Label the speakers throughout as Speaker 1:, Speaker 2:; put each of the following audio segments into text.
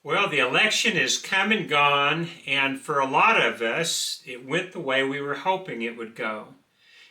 Speaker 1: Well, the election is come and gone, and for a lot of us, it went the way we were hoping it would go.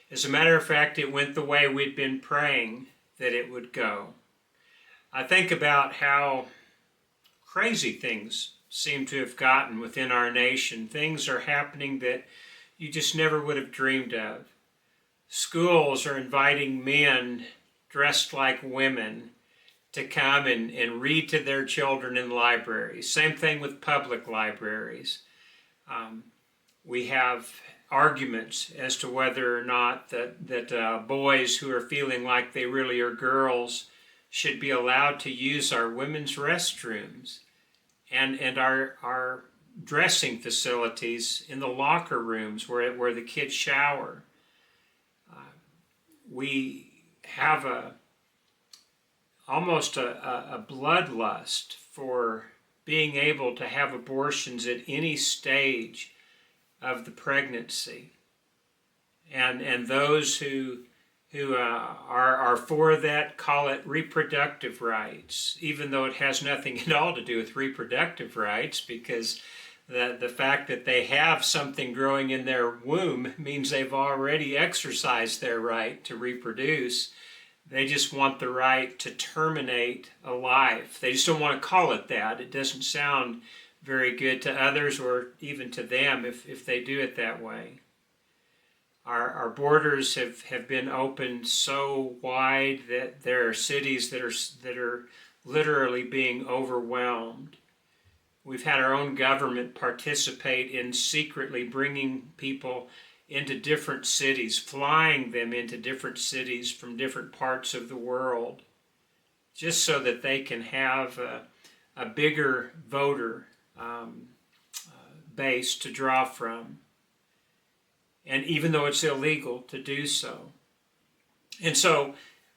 Speaker 1: As a matter of fact, it went the way we'd been praying that it would go. I think about how crazy things seem to have gotten within our nation. Things are happening that you just never would have dreamed of. Schools are inviting men dressed like women to come and read to their children in libraries. Same thing with public libraries. We have arguments as to whether or not that boys who are feeling like they really are girls should be allowed to use our women's restrooms and our dressing facilities in the locker rooms where the kids shower. We have almost a bloodlust for being able to have abortions at any stage of the pregnancy. And those who are for that call it reproductive rights, even though it has nothing at all to do with reproductive rights, because the fact that they have something growing in their womb means they've already exercised their right to reproduce. They just want the right to terminate a life. They just don't want to call it that. It doesn't sound very good to others or even to them if they do it that way. Our borders have been opened so wide that there are cities that are literally being overwhelmed. We've had our own government participate in secretly bringing people into different cities, flying them into different cities from different parts of the world, just so that they can have a bigger voter base to draw from. And even though it's illegal to do so. And so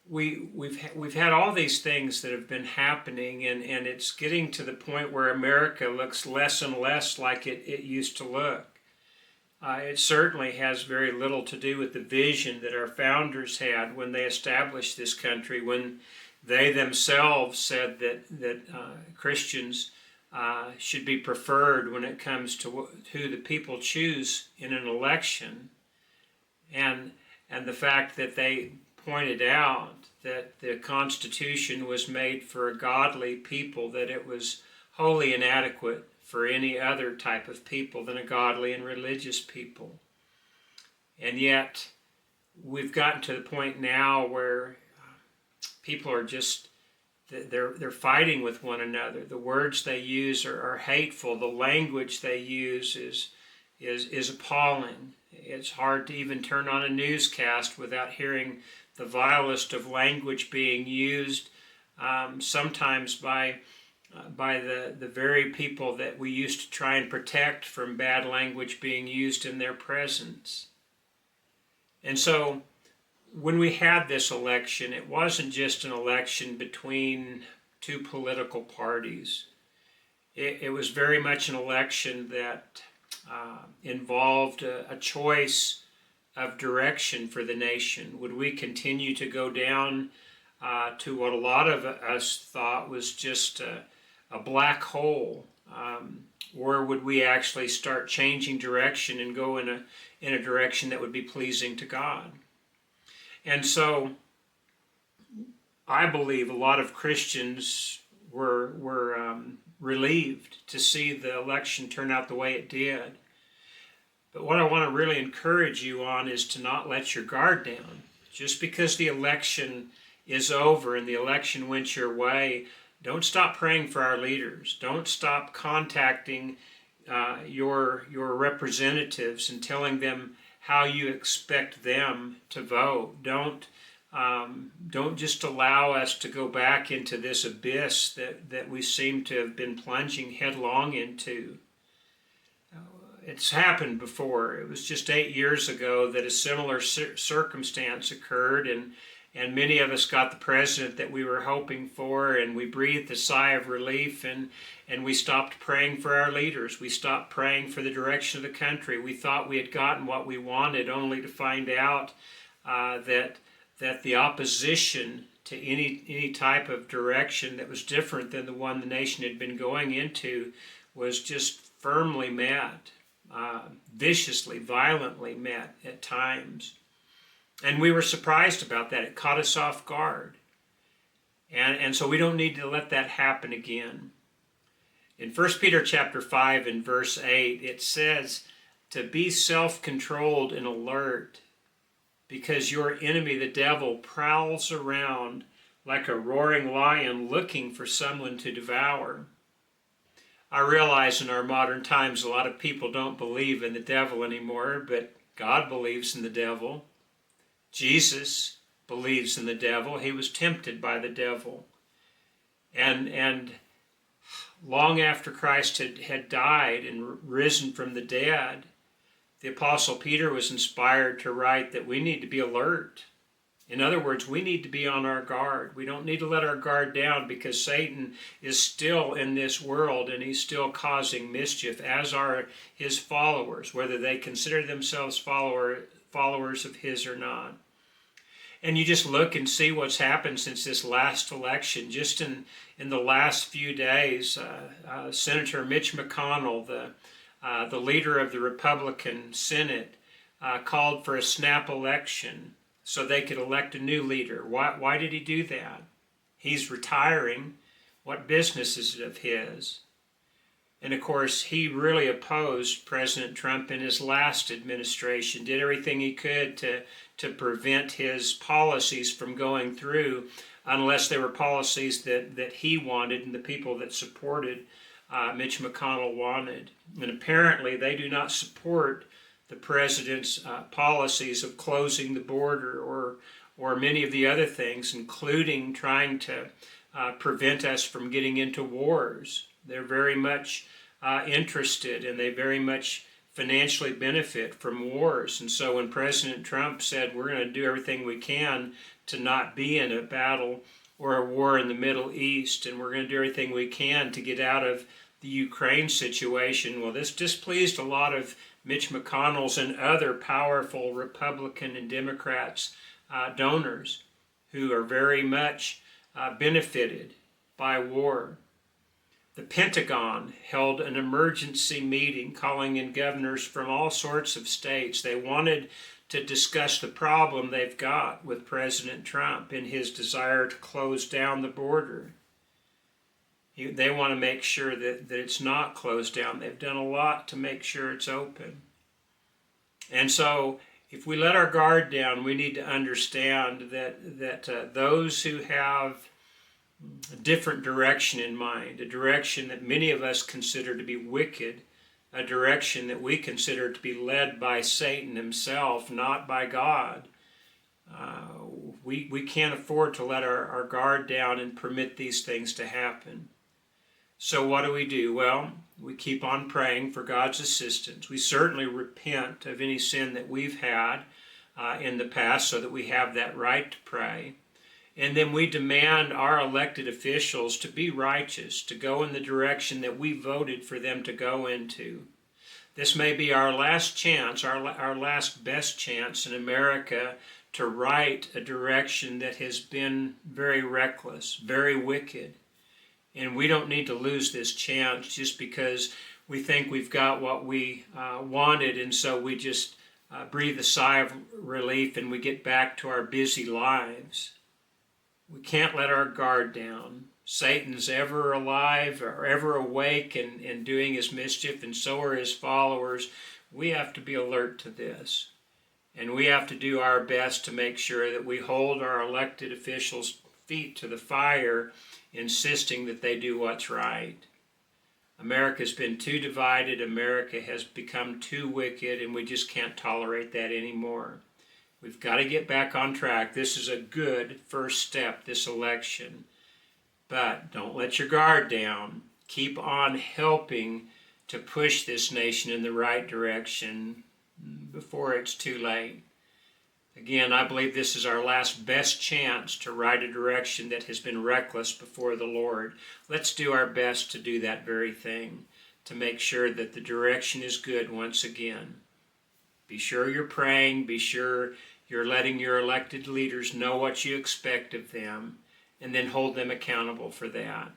Speaker 1: we've had all these things that have been happening, and it's getting to the point where America looks less and less like it used to look. It certainly has very little to do with the vision that our founders had when they established this country, when they themselves said that Christians should be preferred when it comes to who the people choose in an election, and the fact that they pointed out that the Constitution was made for a godly people, that it was wholly inadequate for any other type of people than a godly and religious people. And yet we've gotten to the point now where people are just they're fighting with one another. The words they use are hateful. The language they use is appalling. It's hard to even turn on a newscast without hearing the vilest of language being used, sometimes by the very people that we used to try and protect from bad language being used in their presence. And so when we had this election, it wasn't just an election between two political parties. It was very much an election that involved a choice of direction for the nation. Would we continue to go down to what a lot of us thought was just a black hole, or would we actually start changing direction and go in a direction that would be pleasing to God? And so I believe a lot of Christians were relieved to see the election turn out the way it did. But what I want to really encourage you on is to not let your guard down. Just because the election is over and the election went your way, don't stop praying for our leaders. Don't stop contacting your representatives and telling them how you expect them to vote. Don't just allow us to go back into this abyss that we seem to have been plunging headlong into. It's happened before. It was just 8 years ago that a similar circumstance occurred, and many of us got the president that we were hoping for, and we breathed a sigh of relief, and we stopped praying for our leaders. We stopped praying for the direction of the country. We thought we had gotten what we wanted, only to find out that the opposition to any type of direction that was different than the one the nation had been going into was just firmly met, viciously, violently met at times. And we were surprised about that. It caught us off guard. And so we don't need to let that happen again. In 1 Peter chapter 5 and verse 8, it says to be self-controlled and alert, because your enemy, the devil, prowls around like a roaring lion looking for someone to devour. I realize in our modern times a lot of people don't believe in the devil anymore, but God believes in the devil. Jesus believes in the devil. He was tempted by the devil. And long after Christ had died and risen from the dead, the Apostle Peter was inspired to write that we need to be alert. In other words, we need to be on our guard. We don't need to let our guard down, because Satan is still in this world and he's still causing mischief, as are his followers, whether they consider themselves followers of his or not. And you just look and see what's happened since this last election. Just in the last few days, Senator Mitch McConnell, the leader of the Republican Senate, called for a snap election so they could elect a new leader. Why did he do that? He's retiring. What business is it of his? And of course, he really opposed President Trump in his last administration, did everything he could to prevent his policies from going through, unless they were policies that he wanted and the people that supported Mitch McConnell wanted. And apparently they do not support the president's policies of closing the border or many of the other things, including trying to prevent us from getting into wars. They're very much interested, and they very much financially benefit from wars. And so when President Trump said we're going to do everything we can to not be in a battle or a war in the Middle East, and we're going to do everything we can to get out of the Ukraine situation, well, this displeased a lot of Mitch McConnell's and other powerful Republican and Democrats donors who are very much benefited by war. The Pentagon held an emergency meeting calling in governors from all sorts of states. They wanted to discuss the problem they've got with President Trump in his desire to close down the border. They want to make sure that it's not closed down. They've done a lot to make sure it's open. And so if we let our guard down, we need to understand that those who have a different direction in mind, a direction that many of us consider to be wicked, a direction that we consider to be led by Satan himself, not by God, we can't afford to let our guard down and permit these things to happen. So what do? Well, we keep on praying for God's assistance. We certainly repent of any sin that we've had in the past so that we have that right to pray. And then we demand our elected officials to be righteous, to go in the direction that we voted for them to go into. This may be our last chance, our last best chance in America to right a direction that has been very reckless, very wicked. And we don't need to lose this chance just because we think we've got what we wanted, and so we just breathe a sigh of relief and we get back to our busy lives. We can't let our guard down. Satan's ever alive or ever awake and doing his mischief, and so are his followers. We have to be alert to this. And we have to do our best to make sure that we hold our elected officials' feet to the fire, insisting that they do what's right. America's been too divided. America has become too wicked, and we just can't tolerate that anymore. We've got to get back on track. This is a good first step, this election. But don't let your guard down. Keep on helping to push this nation in the right direction before it's too late. Again, I believe this is our last best chance to right a direction that has been reckless before the Lord. Let's do our best to do that very thing, to make sure that the direction is good once again. Be sure you're praying. Be sure You're letting your elected leaders know what you expect of them and then hold them accountable for that.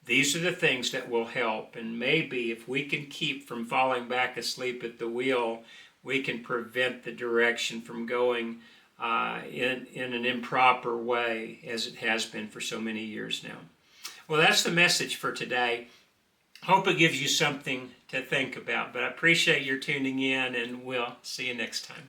Speaker 1: These are the things that will help, and maybe if we can keep from falling back asleep at the wheel, we can prevent the direction from going in an improper way as it has been for so many years now. Well, that's the message for today. Hope it gives you something to think about, but I appreciate your tuning in, and we'll see you next time.